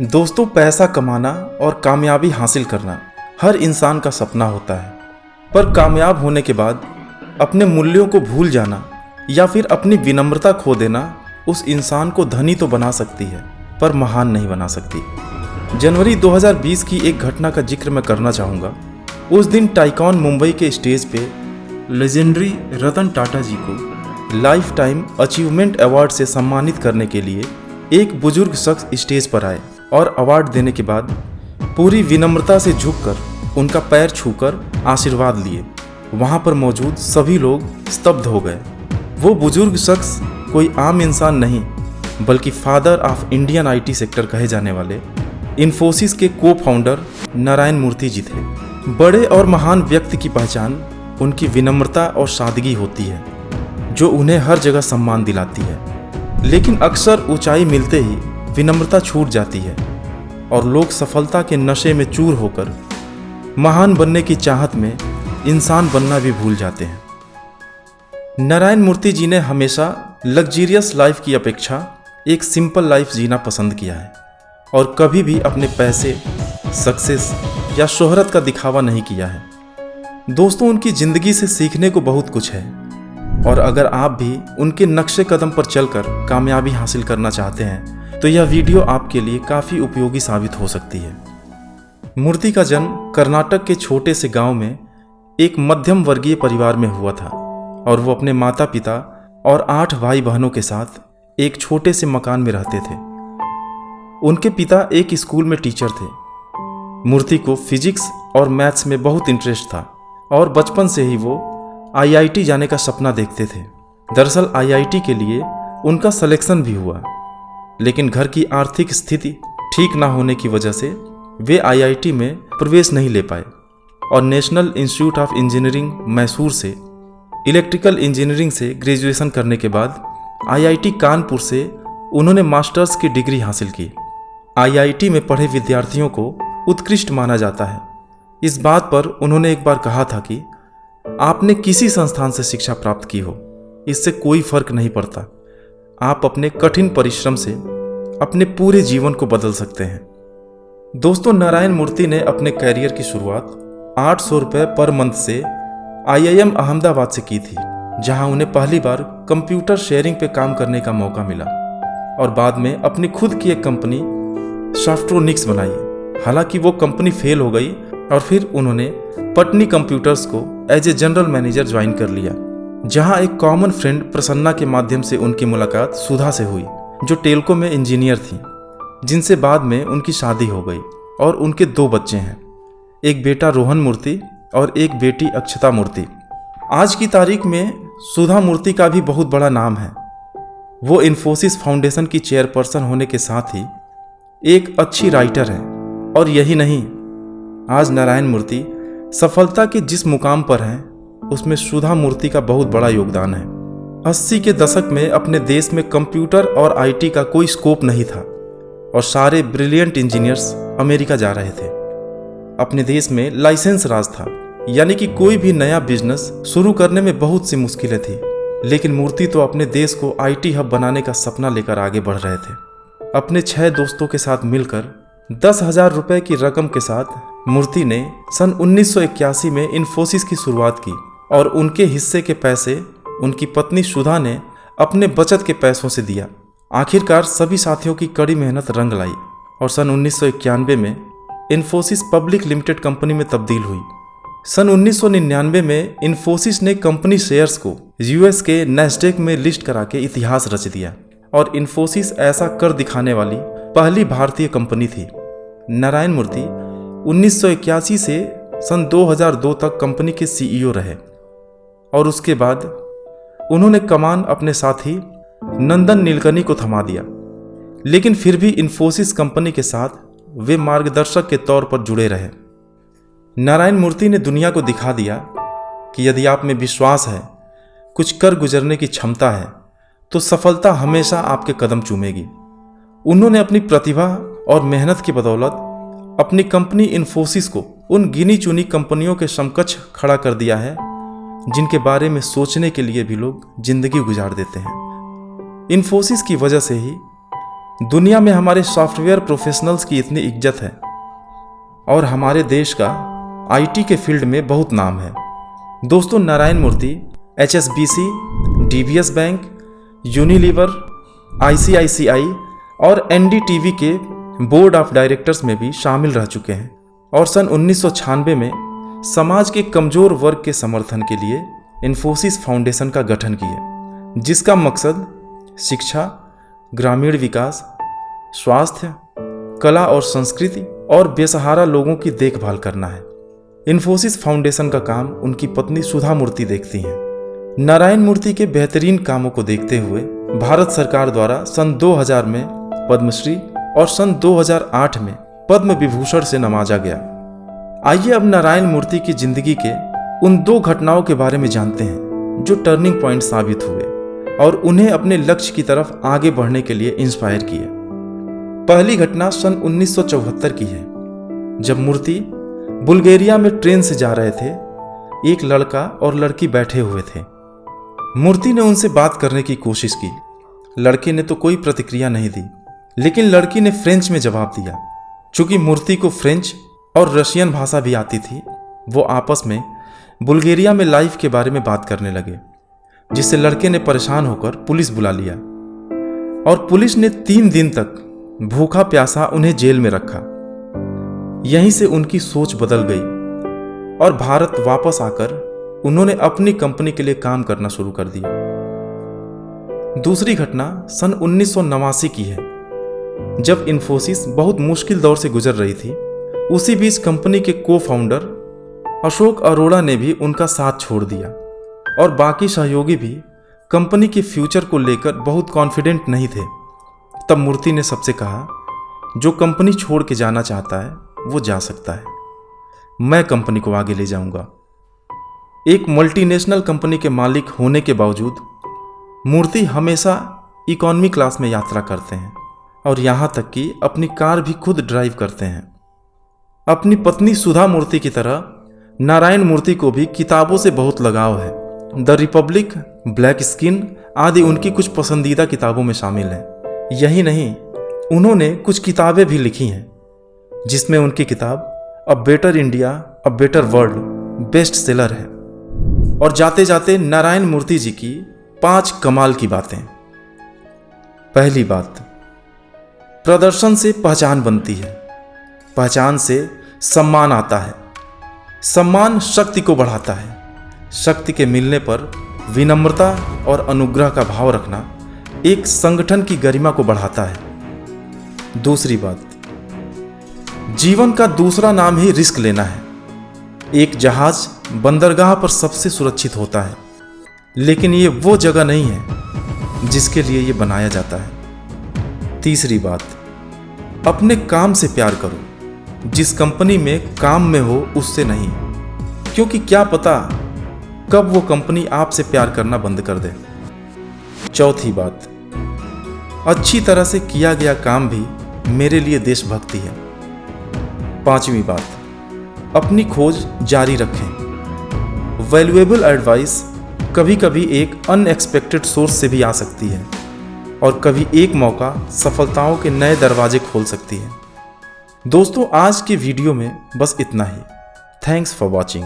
दोस्तों, पैसा कमाना और कामयाबी हासिल करना हर इंसान का सपना होता है। पर कामयाब होने के बाद अपने मूल्यों को भूल जाना या फिर अपनी विनम्रता खो देना उस इंसान को धनी तो बना सकती है पर महान नहीं बना सकती। जनवरी 2020 की एक घटना का जिक्र मैं करना चाहूँगा। उस दिन टाइकॉन मुंबई के स्टेज पे लेजेंडरी रतन टाटा जी को लाइफ टाइम अचीवमेंट अवार्ड से सम्मानित करने के लिए एक बुजुर्ग शख्स स्टेज पर आए और अवार्ड देने के बाद पूरी विनम्रता से झुककर उनका पैर छूकर आशीर्वाद लिए। वहाँ पर मौजूद सभी लोग स्तब्ध हो गए। वो बुजुर्ग शख्स कोई आम इंसान नहीं बल्कि father of Indian IT sector कहे जाने वाले इन्फोसिस के को फाउंडर नारायण मूर्ति जी थे। बड़े और महान व्यक्ति की पहचान उनकी विनम्रता और सादगी होती है जो उन्हें हर जगह सम्मान दिलाती है। लेकिन अक्सर ऊंचाई मिलते ही विनम्रता छूट जाती है और लोग सफलता के नशे में चूर होकर महान बनने की चाहत में इंसान बनना भी भूल जाते हैं। नारायण मूर्ति जी ने हमेशा लग्जरियस लाइफ की अपेक्षा एक सिंपल लाइफ जीना पसंद किया है और कभी भी अपने पैसे, सक्सेस या शोहरत का दिखावा नहीं किया है। दोस्तों, उनकी ज़िंदगी से सीखने को बहुत कुछ है और अगर आप भी उनके नक्शे कदम पर चलकर कामयाबी हासिल करना चाहते हैं तो यह वीडियो आपके लिए काफ़ी उपयोगी साबित हो सकती है। मूर्ति का जन्म कर्नाटक के छोटे से गांव में एक मध्यम वर्गीय परिवार में हुआ था और वो अपने माता पिता और 8 भाई बहनों के साथ एक छोटे से मकान में रहते थे। उनके पिता एक स्कूल में टीचर थे। मूर्ति को फिजिक्स और मैथ्स में बहुत इंटरेस्ट था और बचपन से ही वो आईआईटी जाने का सपना देखते थे। दरअसल आईआईटी के लिए उनका सिलेक्शन भी हुआ, लेकिन घर की आर्थिक स्थिति ठीक ना होने की वजह से वे आईआईटी में प्रवेश नहीं ले पाए और national institute of engineering Mysore से इलेक्ट्रिकल इंजीनियरिंग से ग्रेजुएशन करने के बाद आईआईटी कानपुर से उन्होंने मास्टर्स की डिग्री हासिल की। आईआईटी में पढ़े विद्यार्थियों को उत्कृष्ट माना जाता है। इस बात पर उन्होंने एक बार कहा था कि आपने किसी संस्थान से शिक्षा प्राप्त की हो, इससे कोई फर्क नहीं पड़ता। आप अपने कठिन परिश्रम से अपने पूरे जीवन को बदल सकते हैं। दोस्तों, नारायण मूर्ति ने अपने कैरियर की शुरुआत 800 रुपये पर मंथ से आईआईएम अहमदाबाद से की थी, जहां उन्हें पहली बार कंप्यूटर शेयरिंग पे काम करने का मौका मिला और बाद में अपनी खुद की एक कंपनी सॉफ्ट्रोनिक्स बनाई। हालांकि वो कंपनी फेल हो गई और फिर उन्होंने पटनी कंप्यूटर्स को as a general manager join कर लिया, जहां एक कॉमन फ्रेंड प्रसन्ना के माध्यम से उनकी मुलाकात सुधा से हुई, जो टेल्को में इंजीनियर थी, जिनसे बाद में उनकी शादी हो गई और उनके 2 बच्चे हैं, एक बेटा रोहन मूर्ति और एक बेटी अक्षता मूर्ति। आज की तारीख में सुधा मूर्ति का भी बहुत बड़ा नाम है। वो इन्फोसिस फाउंडेशन की चेयरपर्सन होने के साथ ही एक अच्छी राइटर है और यही नहीं, आज नारायण मूर्ति सफलता के जिस मुकाम पर हैं उसमें सुधा मूर्ति का बहुत बड़ा योगदान है। 80 के दशक में अपने देश में कंप्यूटर और आईटी का कोई स्कोप नहीं था और सारे ब्रिलियंट इंजीनियर्स अमेरिका जा रहे थे। अपने देश में लाइसेंस राज था, यानी कि कोई भी नया बिजनेस शुरू करने में बहुत सी मुश्किलें थी। लेकिन मूर्ति तो अपने देश को आईटी हब बनाने का सपना लेकर आगे बढ़ रहे थे। अपने 6 दोस्तों के साथ मिलकर 10,000 रुपये की रकम के साथ मूर्ति ने सन 1981 में इन्फोसिस की शुरुआत की और उनके हिस्से के पैसे उनकी पत्नी सुधा ने अपने बचत के पैसों से दिया। आखिरकार सभी साथियों की कड़ी मेहनत रंग लाई और सन 1991 में इन्फोसिस पब्लिक लिमिटेड कंपनी में तब्दील हुई। सन 1999 में इन्फोसिस ने कंपनी शेयर्स को यूएस के नैस्डैक में लिस्ट करा के इतिहास रच दिया और इन्फोसिस ऐसा कर दिखाने वाली पहली भारतीय कंपनी थी। नारायण मूर्ति 1981 से सन 2002 तक कंपनी के सीईओ रहे और उसके बाद उन्होंने कमान अपने साथी नंदन नीलकनी को थमा दिया। लेकिन फिर भी इन्फोसिस कंपनी के साथ वे मार्गदर्शक के तौर पर जुड़े रहे। नारायण मूर्ति ने दुनिया को दिखा दिया कि यदि आप में विश्वास है, कुछ कर गुजरने की क्षमता है, तो सफलता हमेशा आपके कदम चूमेगी। उन्होंने अपनी प्रतिभा और मेहनत की बदौलत अपनी कंपनी इन्फोसिस को उन गिनी चुनी कंपनियों के समकक्ष खड़ा कर दिया है जिनके बारे में सोचने के लिए भी लोग जिंदगी गुजार देते हैं। इन्फोसिस की वजह से ही दुनिया में हमारे सॉफ्टवेयर प्रोफेशनल्स की इतनी इज्जत है और हमारे देश का आईटी के फील्ड में बहुत नाम है। दोस्तों, नारायण मूर्ति HSBC, DBS bank, Unilever, ICICI और NDTV के बोर्ड ऑफ डायरेक्टर्स में भी शामिल रह चुके हैं और सन 1996 में समाज के कमजोर वर्ग के समर्थन के लिए इन्फोसिस फाउंडेशन का गठन किया, जिसका मकसद शिक्षा, ग्रामीण विकास, स्वास्थ्य, कला और संस्कृति और बेसहारा लोगों की देखभाल करना है। इन्फोसिस फाउंडेशन का काम उनकी पत्नी सुधा मूर्ति देखती हैं। नारायण मूर्ति के बेहतरीन कामों को देखते हुए भारत सरकार द्वारा सन 2000 में पद्मश्री और सन 2008 में पद्म विभूषण से नवाजा गया। आइए अब नारायण मूर्ति की जिंदगी के उन 2 घटनाओं के बारे में जानते हैं जो टर्निंग पॉइंट साबित हुए और उन्हें अपने लक्ष्य की तरफ आगे बढ़ने के लिए इंस्पायर किए। पहली घटना सन 1974 की है, जब मूर्ति बुल्गारिया में ट्रेन से जा रहे थे। एक लड़का और लड़की बैठे हुए थे। मूर्ति ने उनसे बात करने की कोशिश की। लड़के ने तो कोई प्रतिक्रिया नहीं दी, लेकिन लड़की ने फ्रेंच में जवाब दिया। चूंकि मूर्ति को फ्रेंच और रशियन भाषा भी आती थी, वो आपस में बुल्गारिया में लाइफ के बारे में बात करने लगे, जिससे लड़के ने परेशान होकर पुलिस बुला लिया और पुलिस ने 3 दिन तक भूखा प्यासा उन्हें जेल में रखा। यहीं से उनकी सोच बदल गई और भारत वापस आकर उन्होंने अपनी कंपनी के लिए काम करना शुरू कर दिया। दूसरी घटना सन 1989 की है, जब इन्फोसिस बहुत मुश्किल दौर से गुजर रही थी। उसी बीच कंपनी के को फाउंडर अशोक अरोड़ा ने भी उनका साथ छोड़ दिया और बाकी सहयोगी भी कंपनी के फ्यूचर को लेकर बहुत कॉन्फिडेंट नहीं थे। तब मूर्ति ने सबसे कहा, जो कंपनी छोड़ के जाना चाहता है वो जा सकता है, मैं कंपनी को आगे ले जाऊंगा। एक मल्टीनेशनल कंपनी के मालिक होने के बावजूद मूर्ति हमेशा इकोनॉमी क्लास में यात्रा करते हैं और यहाँ तक कि अपनी कार भी खुद ड्राइव करते हैं। अपनी पत्नी सुधा मूर्ति की तरह नारायण मूर्ति को भी किताबों से बहुत लगाव है। द रिपब्लिक, ब्लैक स्किन आदि उनकी कुछ पसंदीदा किताबों में शामिल हैं। यही नहीं, उन्होंने कुछ किताबें भी लिखी हैं, जिसमें उनकी किताब a better India a better world best seller है। और जाते जाते नारायण मूर्ति जी की 5 कमाल की बातें। पहली बात, प्रदर्शन से पहचान बनती है, पहचान से सम्मान आता है, सम्मान शक्ति को बढ़ाता है, शक्ति के मिलने पर विनम्रता और अनुग्रह का भाव रखना एक संगठन की गरिमा को बढ़ाता है। दूसरी बात, जीवन का दूसरा नाम ही रिस्क लेना है। एक जहाज बंदरगाह पर सबसे सुरक्षित होता है, लेकिन ये वो जगह नहीं है जिसके लिए ये बनाया जाता है। तीसरी बात, अपने काम से प्यार करो, जिस कंपनी में काम में हो उससे नहीं, क्योंकि क्या पता कब वो कंपनी आपसे प्यार करना बंद कर दे। चौथी बात, अच्छी तरह से किया गया काम भी मेरे लिए देशभक्ति है। पांचवी बात, अपनी खोज जारी रखें। वैल्यूएबल एडवाइस कभी कभी एक अनएक्सपेक्टेड सोर्स से भी आ सकती है और कभी एक मौका सफलताओं के नए दरवाजे खोल सकती है। दोस्तों, आज के वीडियो में बस इतना ही। Thanks for watching.